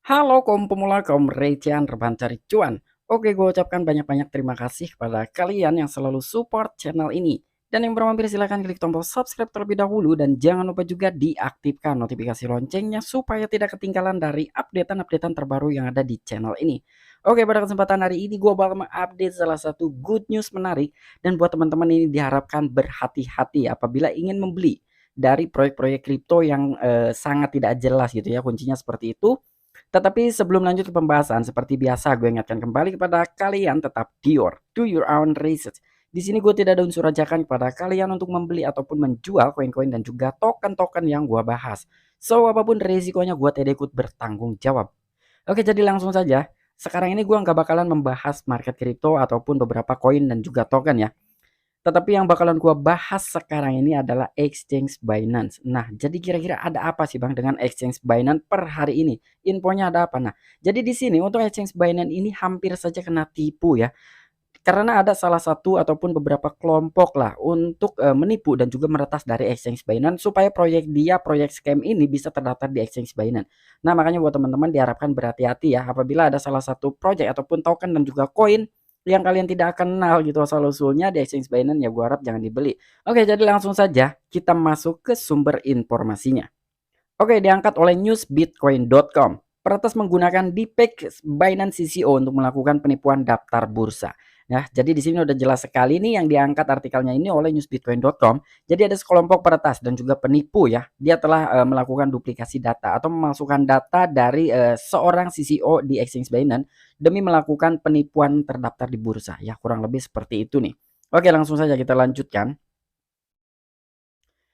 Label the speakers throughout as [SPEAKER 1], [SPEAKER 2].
[SPEAKER 1] Halo kaum pemula, kaum recehan rebahan cari cuan. Oke, gue ucapkan banyak-banyak terima kasih kepada kalian yang selalu support channel ini. Dan yang belum mampir silahkan klik tombol subscribe terlebih dahulu dan jangan lupa juga diaktifkan notifikasi loncengnya supaya tidak ketinggalan dari updatean-updatean terbaru yang ada di channel ini. Oke, pada kesempatan hari ini gue bakal mengupdate salah satu good news menarik dan buat teman-teman ini diharapkan berhati-hati apabila ingin membeli dari proyek-proyek kripto yang sangat tidak jelas gitu ya, kuncinya seperti itu. Tetapi sebelum lanjut ke pembahasan, seperti biasa gue ingatkan kembali kepada kalian tetap do your own research. Di sini gue tidak ada unsur ajakan kepada kalian untuk membeli ataupun menjual koin-koin dan juga token-token yang gue bahas. So, apapun resikonya gue tidak ikut bertanggung jawab. Oke, jadi langsung saja. Sekarang ini gue nggak bakalan membahas market kripto ataupun beberapa koin dan juga token ya. Tetapi yang bakalan gua bahas sekarang ini adalah exchange Binance. Nah, jadi kira-kira ada apa sih Bang dengan exchange Binance per hari ini? Infonya ada apa? Nah, jadi di sini untuk exchange Binance ini hampir saja kena tipu ya. Karena ada salah satu ataupun beberapa kelompok lah untuk menipu dan juga meretas dari exchange Binance supaya proyek scam ini bisa terdaftar di exchange Binance. Nah, makanya buat teman-teman diharapkan berhati-hati ya apabila ada salah satu proyek ataupun token dan juga koin yang kalian tidak kenal gitu asal usulnya di exchange Binance, ya gua harap jangan dibeli. Oke, jadi langsung saja kita masuk ke sumber informasinya. Oke, diangkat oleh newsbitcoin.com. Peretas menggunakan deepfake Binance CCO untuk melakukan penipuan daftar bursa. Nah, jadi di sini udah jelas sekali nih yang diangkat artikelnya ini oleh newsbitcoin.com. Jadi ada sekelompok peretas dan juga penipu ya. Dia telah melakukan duplikasi data atau memasukkan data dari seorang CCO di exchange Binance demi melakukan penipuan terdaftar di bursa. Ya, kurang lebih seperti itu nih. Oke, langsung saja kita lanjutkan.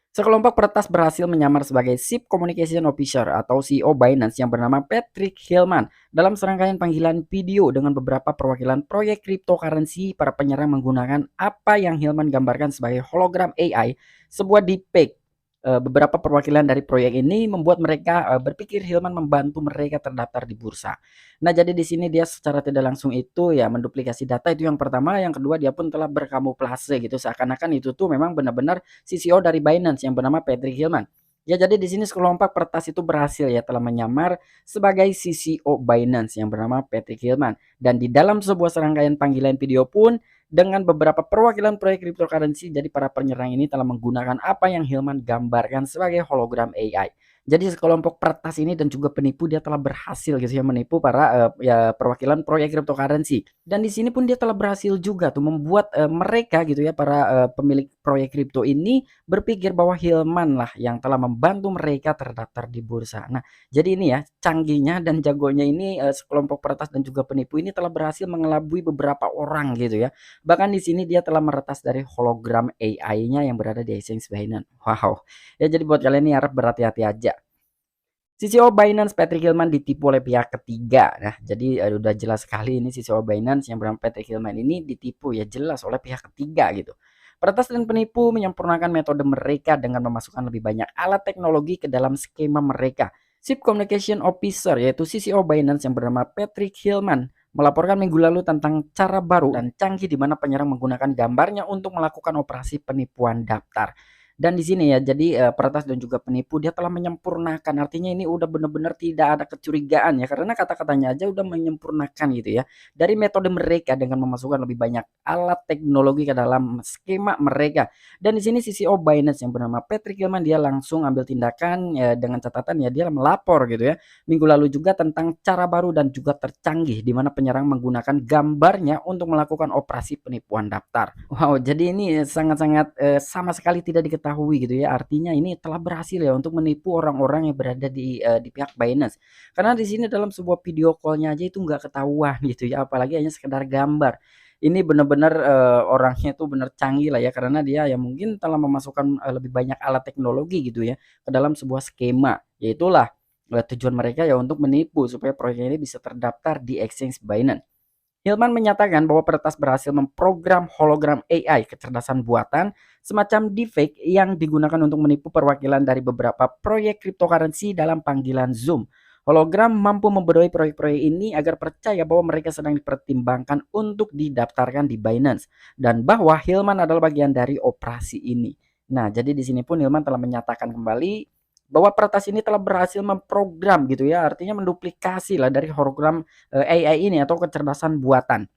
[SPEAKER 1] Sekelompok peretas berhasil menyamar sebagai Chief Communication Officer atau CEO Binance yang bernama Patrick Hillman dalam serangkaian panggilan video dengan beberapa perwakilan proyek cryptocurrency. Para penyerang menggunakan apa yang Hillman gambarkan sebagai hologram AI, sebuah deepfake. Beberapa perwakilan dari proyek ini membuat mereka berpikir Hillman membantu mereka terdaftar di bursa. Nah, jadi di sini dia secara tidak langsung itu ya menduplikasi data, itu yang pertama. Yang kedua, dia pun telah berkamuflase gitu seakan-akan itu tuh memang benar-benar CCO dari Binance yang bernama Patrick Hillman. Ya, jadi di sini sekelompok peretas itu berhasil ya telah menyamar sebagai CCO Binance yang bernama Patrick Hillman. Dan di dalam sebuah serangkaian panggilan video pun dengan beberapa perwakilan proyek cryptocurrency, jadi para penyerang ini telah menggunakan apa yang Hillman gambarkan sebagai hologram AI. Jadi sekelompok peretas ini dan juga penipu dia telah berhasil gitu ya menipu para ya perwakilan proyek cryptocurrency. Dan di sini pun dia telah berhasil juga tuh membuat mereka gitu ya para pemilik proyek kripto ini berpikir bahwa Hillman lah yang telah membantu mereka terdaftar di bursa. Nah, jadi ini ya canggihnya dan jagonya ini sekelompok peretas dan juga penipu ini telah berhasil mengelabui beberapa orang gitu ya. Bahkan di sini dia telah meretas dari hologram AI-nya yang berada di exchange Binance. Wow. Ya, jadi buat kalian ini harap berhati-hati aja. CCO Binance Patrick Hillman ditipu oleh pihak ketiga. Nah, jadi udah jelas sekali ini CCO Binance yang bernama Patrick Hillman ini ditipu ya jelas oleh pihak ketiga gitu. Peretas dan penipu menyempurnakan metode mereka dengan memasukkan lebih banyak alat teknologi ke dalam skema mereka. Chief Communication Officer yaitu CCO Binance yang bernama Patrick Hillman melaporkan minggu lalu tentang cara baru dan canggih di mana penyerang menggunakan gambarnya untuk melakukan operasi penipuan daftar. Dan di sini ya, jadi peretas dan juga penipu dia telah menyempurnakan, artinya ini udah benar-benar tidak ada kecurigaan ya, karena kata-katanya aja udah menyempurnakan gitu ya. Dari metode mereka dengan memasukkan lebih banyak alat teknologi ke dalam skema mereka. Dan di sini CCO Binance yang bernama Patrick Hillman dia langsung ambil tindakan ya, dengan catatan ya dia melapor gitu ya. Minggu lalu juga tentang cara baru dan juga tercanggih di mana penyerang menggunakan gambarnya untuk melakukan operasi penipuan daftar. Wow, jadi ini sangat-sangat sama sekali tidak diketahui gitu ya. Artinya ini telah berhasil ya untuk menipu orang-orang yang berada di pihak Binance. Karena di sini dalam sebuah video call-nya aja itu nggak ketahuan gitu ya, apalagi hanya sekedar gambar. Ini benar-benar orangnya itu benar canggih lah ya karena dia ya mungkin telah memasukkan lebih banyak alat teknologi gitu ya ke dalam sebuah skema. Yaitulah tujuan mereka ya untuk menipu supaya proyek ini bisa terdaftar di exchange Binance. Hillman menyatakan bahwa peretas berhasil memprogram hologram AI kecerdasan buatan semacam deepfake yang digunakan untuk menipu perwakilan dari beberapa proyek cryptocurrency dalam panggilan Zoom. Hologram mampu membodohi proyek-proyek ini agar percaya bahwa mereka sedang dipertimbangkan untuk didaftarkan di Binance dan bahwa Hillman adalah bagian dari operasi ini. Nah, jadi di sini pun Hillman telah menyatakan kembali bahwa peretas ini telah berhasil memprogram gitu ya, artinya menduplikasi lah dari hologram AI ini atau kecerdasan buatan.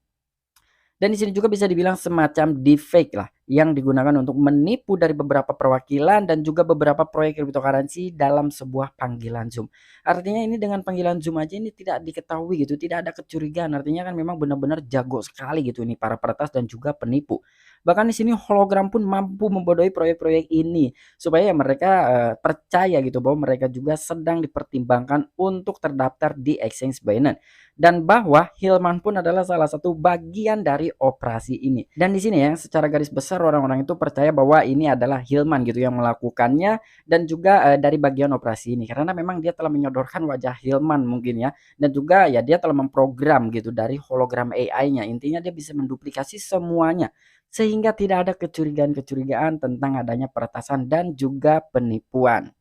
[SPEAKER 1] Dan di sini juga bisa dibilang semacam deepfake lah yang digunakan untuk menipu dari beberapa perwakilan dan juga beberapa proyek cryptocurrency dalam sebuah panggilan Zoom. Artinya ini dengan panggilan Zoom aja ini tidak diketahui gitu, tidak ada kecurigaan. Artinya kan memang benar-benar jago sekali gitu ini para peretas dan juga penipu. Bahkan di sini hologram pun mampu membodohi proyek-proyek ini supaya mereka percaya gitu bahwa mereka juga sedang dipertimbangkan untuk terdaftar di exchange Binance dan bahwa Hilman pun adalah salah satu bagian dari operasi ini. Dan di sini ya, secara garis besar orang-orang itu percaya bahwa ini adalah Hilman gitu yang melakukannya dan juga dari bagian operasi ini karena memang dia telah menyodorkan wajah Hilman mungkin ya dan juga ya dia telah memprogram gitu dari hologram AI-nya. Intinya dia bisa menduplikasi semuanya sehingga tidak ada kecurigaan-kecurigaan tentang adanya peretasan dan juga penipuan.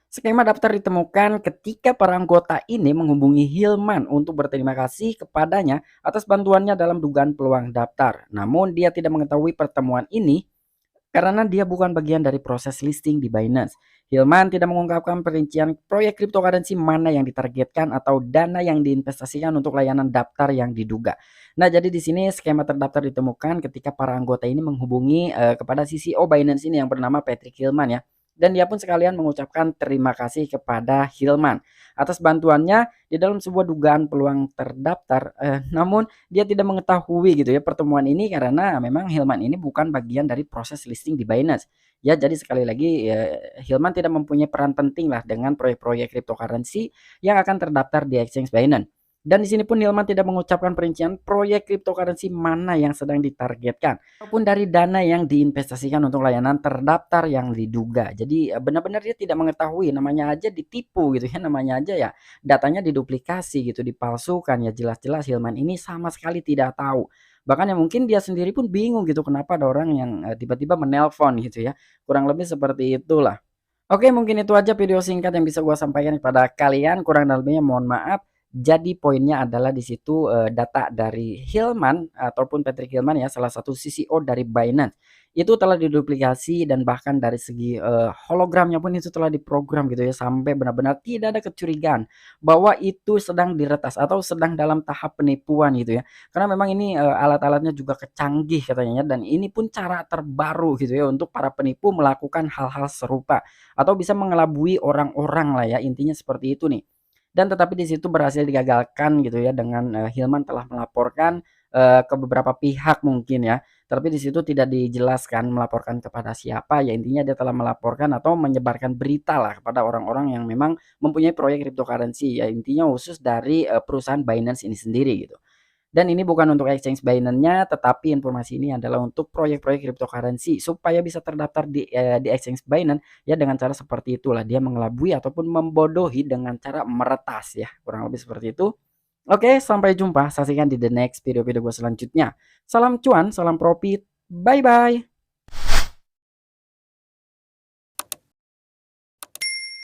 [SPEAKER 1] Skema daftar ditemukan ketika para anggota ini menghubungi Hilman untuk berterima kasih kepadanya atas bantuannya dalam dugaan peluang daftar. Namun dia tidak mengetahui pertemuan ini karena dia bukan bagian dari proses listing di Binance. Hilman tidak mengungkapkan perincian proyek cryptocurrency mana yang ditargetkan atau dana yang diinvestasikan untuk layanan daftar yang diduga. Nah, jadi di sini skema terdaftar ditemukan ketika para anggota ini menghubungi kepada CCO Binance ini yang bernama Patrick Hilman ya. Dan dia pun sekalian mengucapkan terima kasih kepada Hilman atas bantuannya di dalam sebuah dugaan peluang terdaftar. Namun dia tidak mengetahui gitu ya pertemuan ini karena memang Hilman ini bukan bagian dari proses listing di Binance. Ya, jadi sekali lagi Hilman tidak mempunyai peran penting lah dengan proyek-proyek cryptocurrency yang akan terdaftar di exchange Binance. Dan di sini pun Hilman tidak mengucapkan perincian proyek cryptocurrency mana yang sedang ditargetkan ataupun dari dana yang diinvestasikan untuk layanan terdaftar yang diduga. Jadi benar-benar dia tidak mengetahui, namanya aja ditipu gitu ya, namanya aja ya datanya diduplikasi gitu, dipalsukan ya jelas-jelas Hilman ini sama sekali tidak tahu. Bahkan ya mungkin dia sendiri pun bingung gitu kenapa ada orang yang tiba-tiba menelpon gitu ya. Kurang lebih seperti itulah. Oke, mungkin itu aja video singkat yang bisa gua sampaikan kepada kalian, kurang dan lebihnya mohon maaf. Jadi poinnya adalah di situ, data dari Hilman ataupun Patrick Hilman ya, salah satu CCO dari Binance. Itu telah diduplikasi dan bahkan dari segi, hologramnya pun itu telah diprogram gitu ya, sampai benar-benar tidak ada kecurigaan bahwa itu sedang diretas atau sedang dalam tahap penipuan gitu ya. Karena memang ini, alat-alatnya juga kecanggih katanya ya, dan ini pun cara terbaru gitu ya untuk para penipu melakukan hal-hal serupa atau bisa mengelabui orang-orang lah ya, intinya seperti itu nih. Dan tetapi di situ berhasil digagalkan gitu ya dengan, Hilman telah melaporkan, ke beberapa pihak mungkin ya, tapi di situ tidak dijelaskan melaporkan kepada siapa, ya intinya dia telah melaporkan atau menyebarkan berita lah kepada orang-orang yang memang mempunyai proyek cryptocurrency, ya intinya khusus dari, perusahaan Binance ini sendiri gitu. Dan ini bukan untuk exchange Binance-nya, tetapi informasi ini adalah untuk proyek-proyek cryptocurrency supaya bisa terdaftar di exchange Binance ya dengan cara seperti itulah dia mengelabui ataupun membodohi dengan cara meretas ya, kurang lebih seperti itu. Oke, sampai jumpa, saksikan di the next video-video gue selanjutnya. Salam cuan, salam profit, bye-bye.